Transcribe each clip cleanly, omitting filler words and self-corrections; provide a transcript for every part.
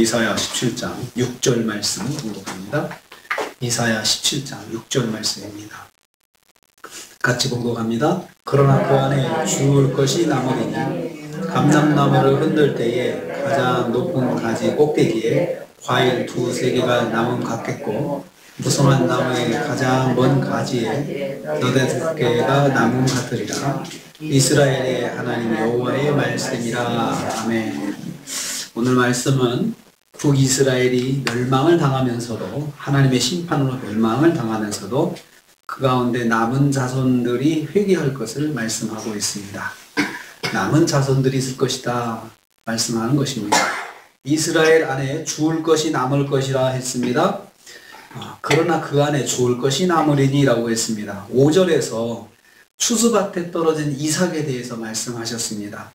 이사야 17장 6절 말씀 공독합니다. 이사야 17장 6절 말씀입니다. 같이 공독합니다. 그러나 그 안에 주울 것이 남으리니 감람나무를 흔들 때에 가장 높은 가지 꼭대기에 과일 두세 개가 남음 같겠고 무성한 나무의 가장 먼 가지에 너댓 개가 남음 같으리라. 이스라엘의 하나님 여호와의 말씀이라. 아멘. 오늘 말씀은 북이스라엘이 멸망을 당하면서도 하나님의 심판으로 멸망을 당하면서도 그 가운데 남은 자손들이 회개할 것을 말씀하고 있습니다. 남은 자손들이 있을 것이다 말씀하는 것입니다. 이스라엘 안에 주울 것이 남을 것이라 했습니다. 그러나 그 안에 주울 것이 남으리니 라고 했습니다. 5절에서 추수밭에 떨어진 이삭에 대해서 말씀하셨습니다.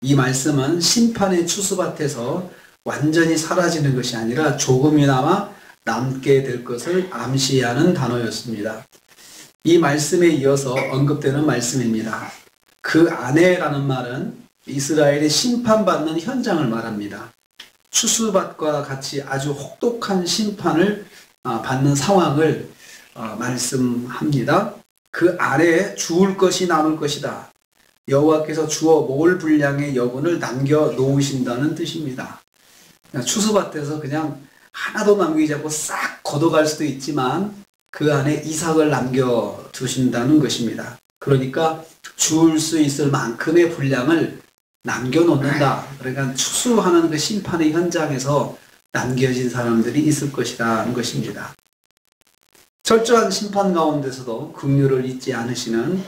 이 말씀은 심판의 추수밭에서 완전히 사라지는 것이 아니라 조금이나마 남게 될 것을 암시하는 단어였습니다. 이 말씀에 이어서 언급되는 말씀입니다. 그 안에라는 말은 이스라엘이 심판받는 현장을 말합니다. 추수밭과 같이 아주 혹독한 심판을 받는 상황을 말씀합니다. 그 안에 주울 것이 남을 것이다. 여호와께서 주어 모을 분량의 여분을 남겨 놓으신다는 뜻입니다. 추수밭에서 그냥 하나도 남기지 않고 싹 걷어갈 수도 있지만 그 안에 이삭을 남겨 두신다는 것입니다. 그러니까 주울 수 있을 만큼의 분량을 남겨놓는다. 그러니까 추수하는 그 심판의 현장에서 남겨진 사람들이 있을 것이라는 것입니다. 철저한 심판 가운데서도 긍휼을 잊지 않으시는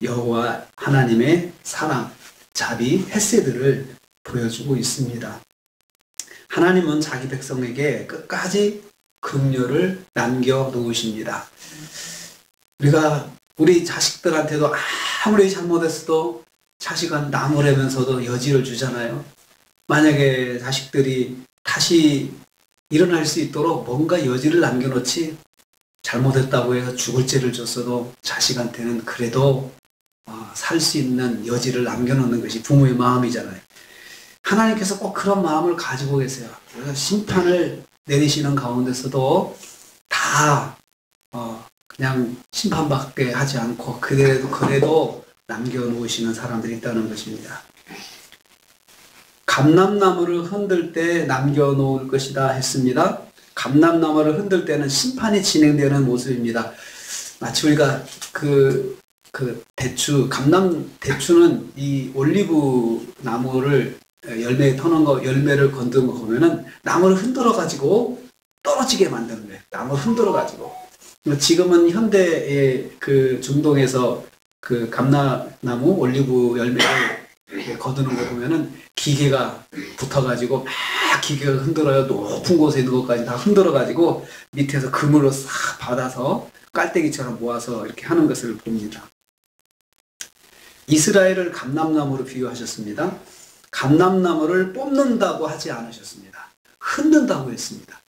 여호와 하나님의 사랑, 자비, 헤세드를 보여주고 있습니다. 하나님은 자기 백성에게 끝까지 긍휼을 남겨놓으십니다. 우리가 우리 자식들한테도 아무리 잘못했어도 자식은 나무라면서도 여지를 주잖아요. 만약에 자식들이 다시 일어날 수 있도록 뭔가 여지를 남겨놓지 잘못했다고 해서 죽을 죄를 줬어도 자식한테는 그래도 살 수 있는 여지를 남겨놓는 것이 부모의 마음이잖아요. 하나님께서 꼭 그런 마음을 가지고 계세요. 그래서 심판을 내리시는 가운데서도 다 그냥 심판받게 하지 않고 그래도 남겨놓으시는 사람들이 있다는 것입니다. 감람나무를 흔들 때 남겨놓을 것이다 했습니다. 감람나무를 흔들 때는 심판이 진행되는 모습입니다. 마치 우리가 대추는 이 올리브 나무를 열매에 터는 거, 열매를 건드는 거 보면은 나무를 흔들어 가지고 떨어지게 만드는 거예요. 나무를 흔들어 가지고. 지금은 현대의 그 중동에서 그 감람나무 올리브 열매를 거두는 거 보면은 기계가 붙어가지고 막 기계가 흔들어요. 높은 곳에 있는 것까지 다 흔들어가지고 밑에서 그물로 싹 받아서 깔때기처럼 모아서 이렇게 하는 것을 봅니다. 이스라엘을 감람나무로 비유하셨습니다. 감람나무를 뽑는다고 하지 않으셨습니다. 흔든다고 했습니다.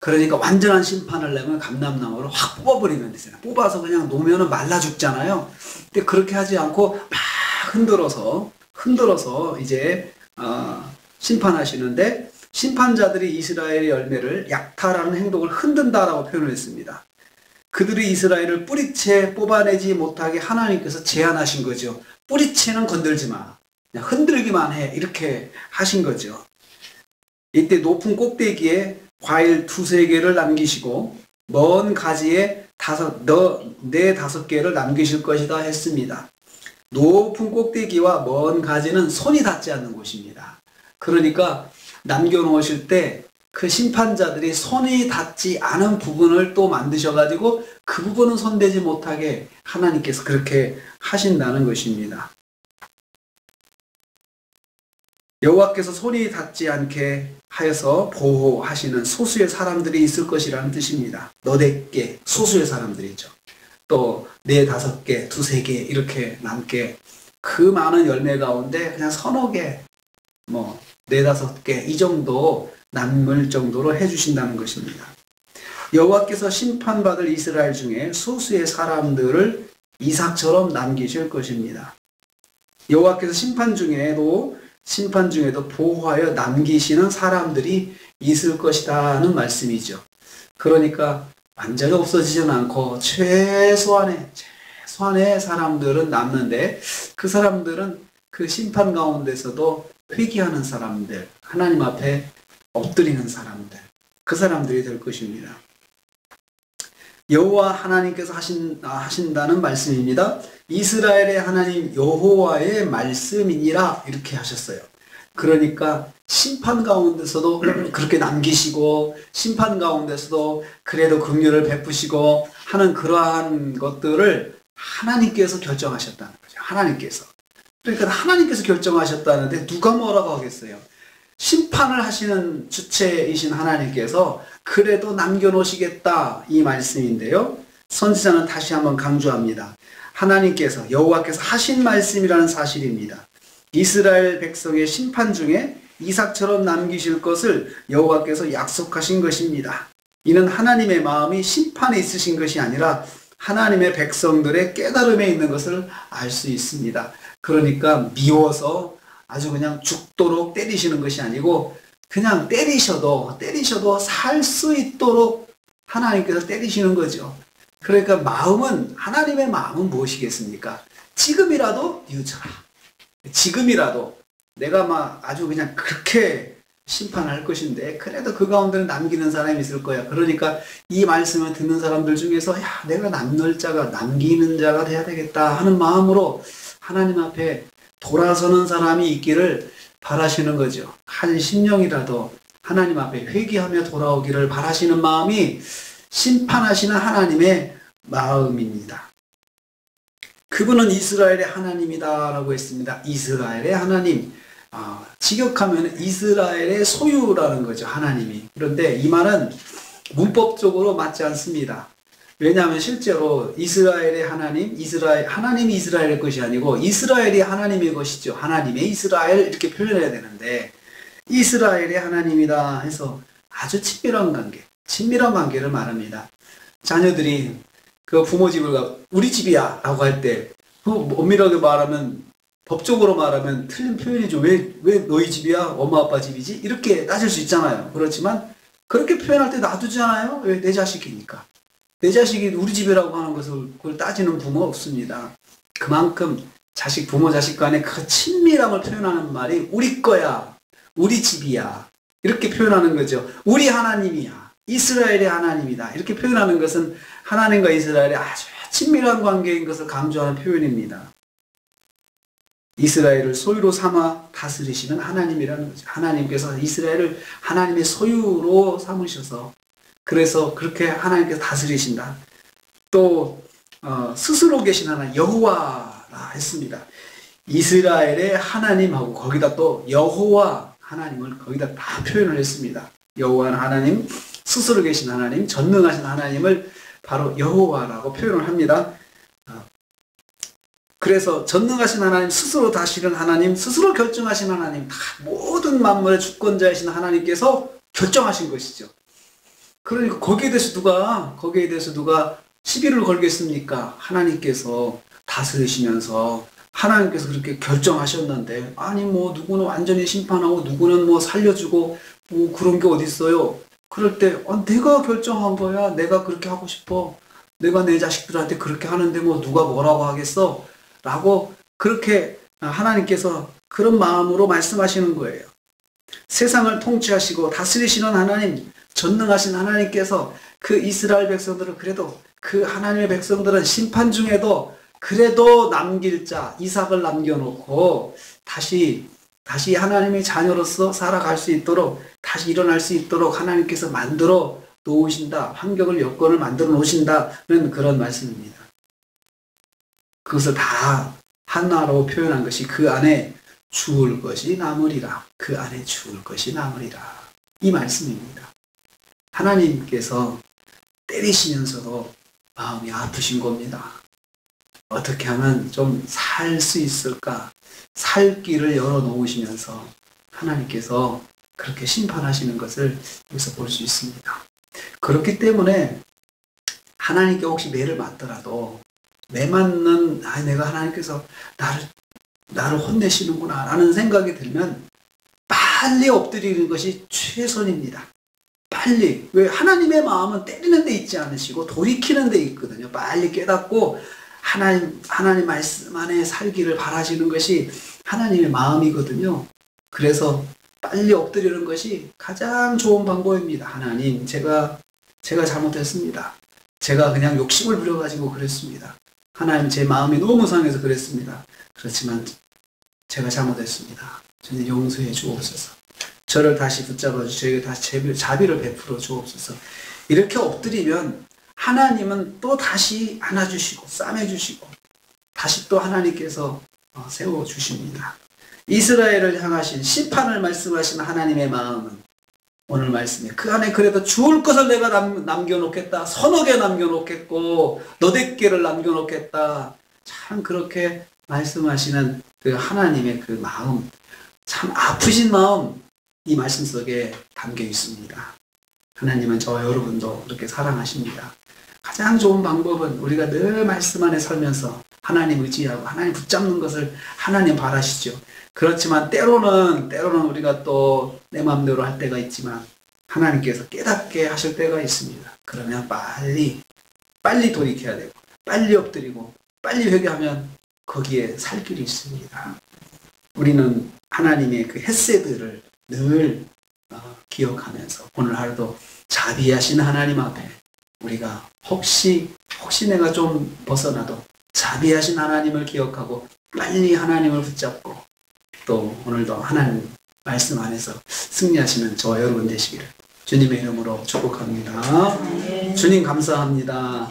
그러니까 완전한 심판을 내면 감람나무를 확 뽑아버리면 되잖아요. 뽑아서 그냥 놓으면 말라 죽잖아요. 근데 그렇게 하지 않고 막 흔들어서 이제 심판하시는데 심판자들이 이스라엘의 열매를 약탈하는 행동을 흔든다라고 표현을 했습니다. 그들이 이스라엘을 뿌리채 뽑아내지 못하게 하나님께서 제한하신 거죠. 뿌리채는 건들지 마. 그냥 흔들기만 해. 이렇게 하신 거죠. 이때 높은 꼭대기에 과일 두세 개를 남기시고 먼 가지에 네 다섯 개를 남기실 것이다 했습니다. 높은 꼭대기와 먼 가지는 손이 닿지 않는 곳입니다. 그러니까 남겨놓으실 때 그 심판자들이 손이 닿지 않은 부분을 또 만드셔가지고 그 부분은 손대지 못하게 하나님께서 그렇게 하신다는 것입니다. 여호와께서 손이 닿지 않게 하여서 보호하시는 소수의 사람들이 있을 것이라는 뜻입니다. 너댓 개, 소수의 사람들이죠. 또 네 다섯 개, 두세 개 이렇게 남게 그 많은 열매 가운데 그냥 서너 개, 네 다섯 개 이 정도 남을 정도로 해주신다는 것입니다. 여호와께서 심판받을 이스라엘 중에 소수의 사람들을 이삭처럼 남기실 것입니다. 여호와께서 심판 중에도 보호하여 남기시는 사람들이 있을 것이다는 말씀이죠. 그러니까 완전히 없어지지는 않고 최소한의 사람들은 남는데, 그 사람들은 그 심판 가운데서도 회개하는 사람들, 하나님 앞에 엎드리는 사람들, 그 사람들이 될 것입니다. 여호와 하나님께서 하신다는 말씀입니다. 이스라엘의 하나님 여호와의 말씀이니라 이렇게 하셨어요. 그러니까 심판 가운데서도 그렇게 남기시고, 심판 가운데서도 그래도 긍휼을 베푸시고 하는 그러한 것들을 하나님께서 결정하셨다는 거죠. 하나님께서. 그러니까 하나님께서 결정하셨다는데 누가 뭐라고 하겠어요? 심판을 하시는 주체이신 하나님께서 그래도 남겨놓으시겠다, 이 말씀인데요. 선지자는 다시 한번 강조합니다. 하나님께서, 여호와께서 하신 말씀이라는 사실입니다. 이스라엘 백성의 심판 중에 이삭처럼 남기실 것을 여호와께서 약속하신 것입니다. 이는 하나님의 마음이 심판에 있으신 것이 아니라 하나님의 백성들의 깨달음에 있는 것을 알 수 있습니다. 그러니까 미워서 아주 그냥 죽도록 때리시는 것이 아니고, 그냥 때리셔도 살 수 있도록 하나님께서 때리시는 거죠. 그러니까 하나님의 마음은 무엇이겠습니까? 지금이라도 뉘우쳐라. 지금이라도 내가 아주 그냥 그렇게 심판할 것인데, 그래도 그 가운데는 남기는 사람이 있을 거야. 그러니까 이 말씀을 듣는 사람들 중에서 내가 남기는 자가 돼야 되겠다 하는 마음으로 하나님 앞에 돌아서는 사람이 있기를 바라시는 거죠. 한 심령이라도 하나님 앞에 회개하며 돌아오기를 바라시는 마음이 심판하시는 하나님의 마음입니다. 그분은 이스라엘의 하나님이다라고 했습니다. 이스라엘의 하나님. 직역하면 이스라엘의 소유라는 거죠, 하나님이. 그런데 이 말은 문법적으로 맞지 않습니다. 왜냐하면 실제로 이스라엘의 하나님이 이스라엘의 것이 아니고 이스라엘이 하나님의 것이죠. 하나님의 이스라엘 이렇게 표현해야 되는데, 이스라엘의 하나님이다 해서 아주 친밀한 관계를 말합니다. 자녀들이 그 부모 집을 가고 우리 집이야 라고 할 때, 엄밀하게 말하면, 법적으로 말하면 틀린 표현이죠. 왜 너희 집이야? 엄마 아빠 집이지? 이렇게 따질 수 있잖아요. 그렇지만 그렇게 표현할 때 놔두잖아요. 왜? 내 자식이니까. 내 자식이 우리 집이라고 하는 것을 그걸 따지는 부모 없습니다. 그만큼 부모 자식 간의 그 친밀함을 표현하는 말이 우리 거야, 우리 집이야 이렇게 표현하는 거죠. 우리 하나님이야, 이스라엘의 하나님이다 이렇게 표현하는 것은 하나님과 이스라엘의 아주 친밀한 관계인 것을 강조하는 표현입니다. 이스라엘을 소유로 삼아 다스리시는 하나님이라는 거죠. 하나님께서 이스라엘을 하나님의 소유로 삼으셔서, 그래서 그렇게 하나님께서 다스리신다. 또 스스로 계신 하나님 여호와라 했습니다. 이스라엘의 하나님하고 거기다 또 여호와 하나님을 거기다 다 표현을 했습니다. 여호와는 하나님, 스스로 계신 하나님, 전능하신 하나님을 바로 여호와라고 표현을 합니다. 그래서 전능하신 하나님, 스스로 다스리는 하나님, 스스로 결정하신 하나님, 다 모든 만물의 주권자이신 하나님께서 결정하신 것이죠. 그러니까 거기에 대해서 누가 시비를 걸겠습니까? 하나님께서 다스리시면서 하나님께서 그렇게 결정하셨는데, 아니 누구는 완전히 심판하고 누구는 살려주고 그런 게 어디 있어요? 그럴 때 내가 결정한 거야. 내가 그렇게 하고 싶어. 내가 내 자식들한테 그렇게 하는데 누가 뭐라고 하겠어? 라고 그렇게 하나님께서 그런 마음으로 말씀하시는 거예요. 세상을 통치하시고 다스리시는 하나님, 전능하신 하나님께서 그 이스라엘 백성들은, 그래도 그 하나님의 백성들은 심판 중에도 그래도 남길 자 이삭을 남겨놓고 다시 하나님의 자녀로서 살아갈 수 있도록, 다시 일어날 수 있도록 하나님께서 만들어 놓으신다, 환경을 여건을 만들어 놓으신다는 그런 말씀입니다. 그것을 다 하나로 표현한 것이 그 안에 주울 것이 남으리라. 그 안에 주울 것이 남으리라. 이 말씀입니다. 하나님께서 때리시면서도 마음이 아프신 겁니다. 어떻게 하면 좀 살 수 있을까? 살 길을 열어놓으시면서 하나님께서 그렇게 심판하시는 것을 여기서 볼 수 있습니다. 그렇기 때문에 하나님께 혹시 매를 맞더라도, 매 맞는 내가 하나님께서 나를 혼내시는구나 라는 생각이 들면 빨리 엎드리는 것이 최선입니다. 빨리. 왜? 하나님의 마음은 때리는 데 있지 않으시고 돌이키는 데 있거든요. 빨리 깨닫고 하나님 말씀 안에 살기를 바라시는 것이 하나님의 마음이거든요. 그래서 빨리 엎드리는 것이 가장 좋은 방법입니다. 하나님, 제가 잘못했습니다. 제가 그냥 욕심을 부려가지고 그랬습니다. 하나님, 제 마음이 너무 상해서 그랬습니다. 그렇지만 제가 잘못했습니다. 주님 용서해 주옵소서. 저를 다시 붙잡아 주시고 저에게 다시 자비를 베풀어 주옵소서. 이렇게 엎드리면 하나님은 또 다시 안아주시고 싸매주시고 다시 또 하나님께서 세워주십니다. 이스라엘을 향하신 심판을 말씀하신 하나님의 마음은 오늘 말씀에 그 안에 그래도 죽을 것을 내가 남겨놓겠다. 서너 개 남겨놓겠고 너댓 개를 남겨놓겠다. 참 그렇게 말씀하시는 그 하나님의 그 마음, 참 아프신 마음, 이 말씀 속에 담겨 있습니다. 하나님은 저와 여러분도 그렇게 사랑하십니다. 가장 좋은 방법은 우리가 늘 말씀 안에 살면서 하나님 의지하고 하나님 붙잡는 것을 하나님 바라시죠. 그렇지만 때로는 우리가 또 내 마음대로 할 때가 있지만 하나님께서 깨닫게 하실 때가 있습니다. 그러면 빨리 돌이켜야 되고 빨리 엎드리고 빨리 회개하면 거기에 살 길이 있습니다. 우리는 하나님의 그 헤세드를 늘 기억하면서 오늘 하루도 자비하신 하나님 앞에 우리가 혹시 내가 좀 벗어나도 자비하신 하나님을 기억하고 빨리 하나님을 붙잡고 또 오늘도 하나님 말씀 안에서 승리하시는 저와 여러분 되시기를 주님의 이름으로 축복합니다. 주님 감사합니다.